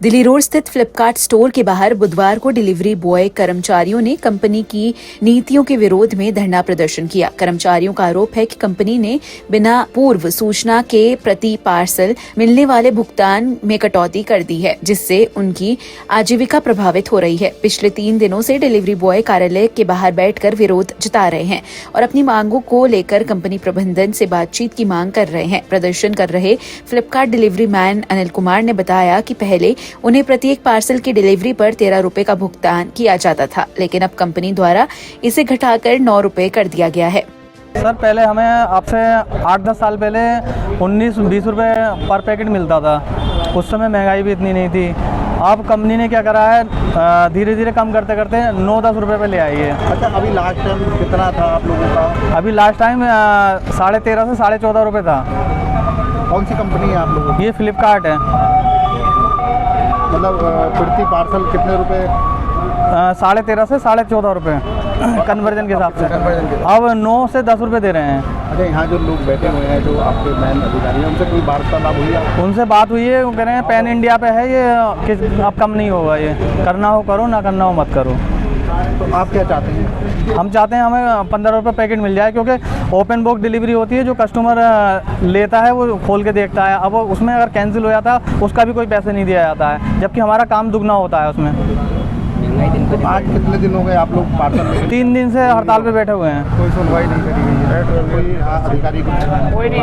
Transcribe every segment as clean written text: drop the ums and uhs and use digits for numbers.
Delhi road स्थित Flipkart store के बाहर बुधवार को डिलीवरी बॉय कर्मचारियों ने कंपनी की नीतियों के विरोध में धरना प्रदर्शन किया। कर्मचारियों का आरोप है कि कंपनी ने बिना पूर्व सूचना के प्रति पार्सल मिलने वाले भुगतान में कटौती कर दी है, जिससे उनकी आजीविका प्रभावित हो रही है। पिछले 3 दिनों से डिलीवरी बॉय कार्यालय के बाहर बैठकर विरोध जता रहे हैं और अपनी मांगों को लेकर कंपनी प्रबंधन से बातचीत की मांग कर रहे हैं। प्रदर्शन कर रहे फ्लिपकार्ट डिलीवरी मैन अनिल कुमार ने बताया कि पहले उन्हें प्रत्येक पार्सल की डिलीवरी पर 13 रुपए का भुगतान किया जाता था, लेकिन अब कंपनी द्वारा इसे घटाकर 9 रुपए कर दिया गया है। सर, पहले हमें आपसे 8-10 साल पहले 19-20 रुपए पर पैकेट मिलता था। उस समय महंगाई भी इतनी नहीं थी। अब कंपनी ने क्या करा है, धीरे धीरे कम करते करते 9-10 रुपए पे ले आई है। अच्छा, अभी लास्ट टाइम कितना था आप लोगों का? अभी लास्ट टाइम 13.5 से 14.5 रुपए था। कौन सी कंपनी है आप लोगों की? ये फ्लिपकार्ट है। मतलब प्रति पार्सल कितने रुपए? 13.5 से 14.5 रुपए कन्वर्जन के हिसाब से। अब 9 से 10 रुपए दे रहे हैं। अच्छा, यहाँ जो लोग बैठे हुए हैं, जो आपके मैन अधिकारी हैं, उनसे कोई वार्तालाप हुई है? उनसे बात हुई है, वो कह रहे हैं पैन इंडिया पे है ये, कि अब कम नहीं होगा, ये करना हो करो, ना करना हो मत करो। तो आप क्या चाहते हैं? हम चाहते हैं हमें 15 रुपये पैकेट मिल जाए, क्योंकि ओपन बॉक्स डिलीवरी होती है, जो कस्टमर लेता है वो खोल के देखता है। अब उसमें अगर कैंसिल हो जाता है उसका भी कोई पैसे नहीं दिया जाता है, जबकि हमारा काम दुगना होता है उसमें। तो आज कितने दिन हो गए आप लोग पार्सल? 3 दिन से हड़ताल पे बैठे हुए हैं। कोई सुनवाई नहीं करी गई है? कोई अधिकारी कोई नहीं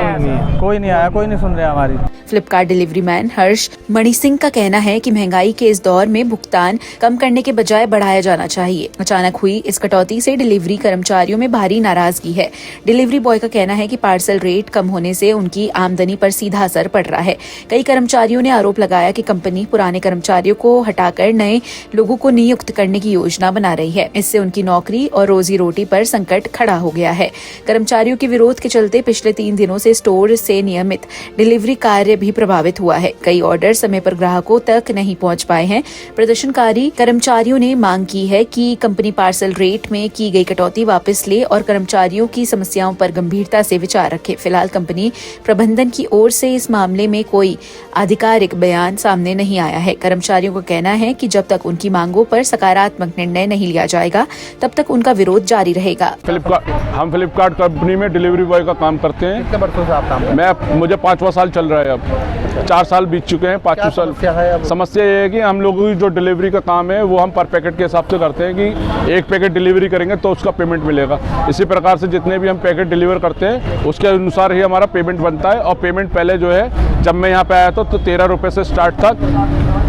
आया, कोई नहीं सुन रहा हमारी। फ्लिपकार्ट डिलीवरी मैन हर्ष मणि सिंह का कहना है कि महंगाई के इस दौर में भुगतान कम करने के बजाय बढ़ाया जाना चाहिए। अचानक हुई इस कटौती से डिलीवरी कर्मचारियों में भारी नाराजगी है। डिलीवरी बॉय का कहना है कि पार्सल रेट कम होने से उनकी आमदनी पर सीधा असर पड़ रहा है। कई कर्मचारियों ने आरोप लगाया कि कंपनी पुराने कर्मचारियों को हटाकर नए लोगों को नियुक्त करने की योजना बना रही है। इससे उनकी नौकरी और रोजी रोटी पर संकट खड़ा हो गया है। कर्मचारियों के विरोध के चलते पिछले 3 दिनों से स्टोर से नियमित डिलीवरी कार्य भी प्रभावित हुआ है। कई ऑर्डर समय पर ग्राहकों तक नहीं पहुंच पाए हैं। प्रदर्शनकारी कर्मचारियों ने मांग की है कि कंपनी पार्सल रेट में की गई कटौती वापस ले और कर्मचारियों की समस्याओं पर गंभीरता से विचार रखे। फिलहाल कंपनी प्रबंधन की ओर से इस मामले में कोई आधिकारिक बयान सामने नहीं आया है। कर्मचारियों का कहना है कि जब तक उनकी मांगों पर सकारात्मक निर्णय नहीं लिया जाएगा, तब तक उनका विरोध जारी रहेगा। हम फ्लिपकार्ट कंपनी में डिलीवरी बॉय का काम करते हैं। कितने वर्षों से आप काम करते हैं? मुझे 5वां साल चल रहा है। अब 4 साल बीत चुके हैं। 5वां साल। समस्या ये है कि हम लोगों की जो डिलीवरी का काम है वो हम पर पैकेट के हिसाब से करते हैं कि 1 पैकेट डिलीवरी करेंगे तो उसका पेमेंट मिलेगा। इसी प्रकार से जितने भी हम पैकेट डिलीवर करते हैं उसके अनुसार ही हमारा पेमेंट बनता है। और पेमेंट पहले जो है, जब मैं यहाँ पे आया था तो 13 रुपये से स्टार्ट था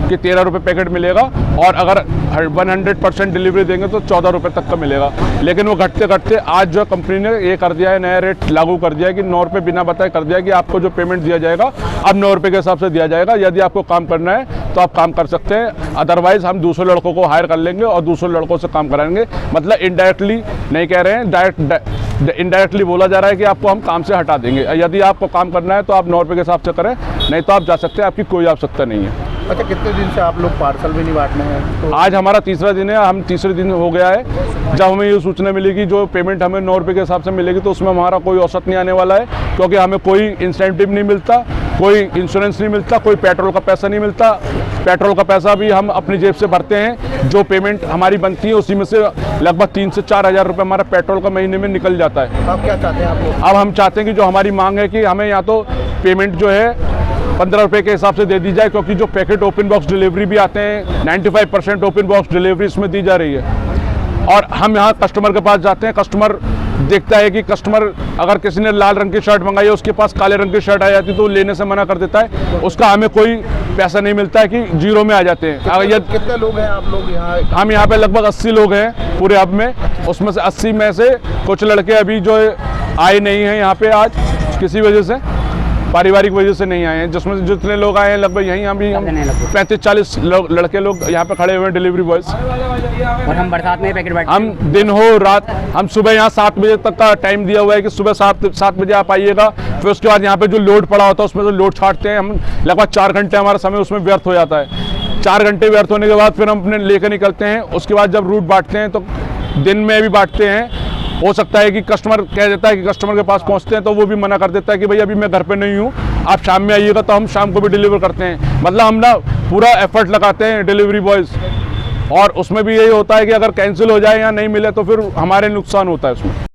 कि 13 रुपये पैकेट मिलेगा, और अगर 100% डिलीवरी देंगे तो 14 रुपये तक का मिलेगा। लेकिन वो घटते घटते आज जो कंपनी ने ये कर दिया है, नया रेट लागू कर दिया है कि 9 रुपये बिना बताए कर दिया कि आपको जो पेमेंट दिया जाएगा अब 9 रुपये के हिसाब से दिया जाएगा। यदि आपको काम करना है तो आप काम कर सकते हैं, अदरवाइज हम दूसरे लड़कों को हायर कर लेंगे और दूसरे लड़कों से काम कराएंगे। मतलब इनडायरेक्टली नहीं कह रहे हैं, डायरेक्ट इनडायरेक्टली बोला जा रहा है कि आपको हम काम से हटा देंगे। यदि आपको काम करना है तो आप 9 रुपये के हिसाब से करें, नहीं तो आप जा सकते हैं, आपकी कोई आवश्यकता नहीं है। अच्छा, कितने दिन से आप लोग पार्सल भी नहीं बांटने हैं? तो आज हमारा 3रा दिन है। हम 3रे दिन हो गया है जब हमें ये सूचना मिली कि जो पेमेंट हमें 9 रुपये के हिसाब से मिलेगी, तो उसमें हमारा कोई औसत नहीं आने वाला है, क्योंकि हमें कोई इंसेंटिव नहीं मिलता, कोई इंश्योरेंस नहीं मिलता, कोई पेट्रोल का पैसा नहीं मिलता। पेट्रोल का पैसा भी हम अपनी जेब से भरते हैं। जो पेमेंट हमारी बनती है उसी में से लगभग 3 से 4 हज़ार रुपये हमारा पेट्रोल का महीने में निकल जाता है। आप क्या चाहते हैं? आप लोग अब हम चाहते हैं कि जो हमारी मांग है कि हमें या तो पेमेंट जो है 15 रुपये के हिसाब से दे दी जाए, क्योंकि जो पैकेट ओपन बॉक्स डिलीवरी भी आते हैं 95% ओपन बॉक्स डिलीवरी इसमें दी जा रही है। और हम यहाँ कस्टमर के पास जाते हैं, कस्टमर देखता है कि कस्टमर अगर किसी ने लाल रंग की शर्ट मंगाई है, उसके पास काले रंग की शर्ट आ जाती है तो लेने से मना कर देता है। उसका हमें कोई पैसा नहीं मिलता है कि जीरो में आ जाते हैं। कितने लोग हैं आप लोग यहाँ? हम यहाँ पे लगभग 80 लोग हैं पूरे हब में। उसमें से 80 में से कुछ लड़के अभी जो आए नहीं हैं यहाँ पे आज किसी वजह से, पारिवारिक वजह से नहीं आए हैं। जिसमें जितने लोग आए हैं लगभग यहीं हम 35-40 लड़के लोग यहाँ पे खड़े हुए हैं, डिलीवरी बॉयज। और हम बरसात में पैकेट बांटते हैं। हम दिन हो रात, हम सुबह यहाँ 7 बजे तक का टाइम दिया हुआ है कि सुबह 7 बजे आप आइएगा। फिर उसके बाद यहाँ पे जो लोड पड़ा होता है उसमें से लोड छाटते हैं हम। लगभग 4 घंटे हमारा समय उसमें व्यर्थ हो जाता है। 4 घंटे व्यर्थ होने के बाद फिर हम अपने लेकर निकलते हैं। उसके बाद जब रूट बांटते हैं तो दिन में भी बांटते हैं। हो सकता है कि कस्टमर कह देता है कि कस्टमर के पास पहुंचते हैं तो वो भी मना कर देता है कि भाई अभी मैं घर पे नहीं हूँ, आप शाम में आइएगा, तो हम शाम को भी डिलीवर करते हैं। मतलब हम ना पूरा एफर्ट लगाते हैं डिलीवरी बॉयज़, और उसमें भी यही होता है कि अगर कैंसिल हो जाए या नहीं मिले तो फिर हमारे नुकसान होता है उसमें।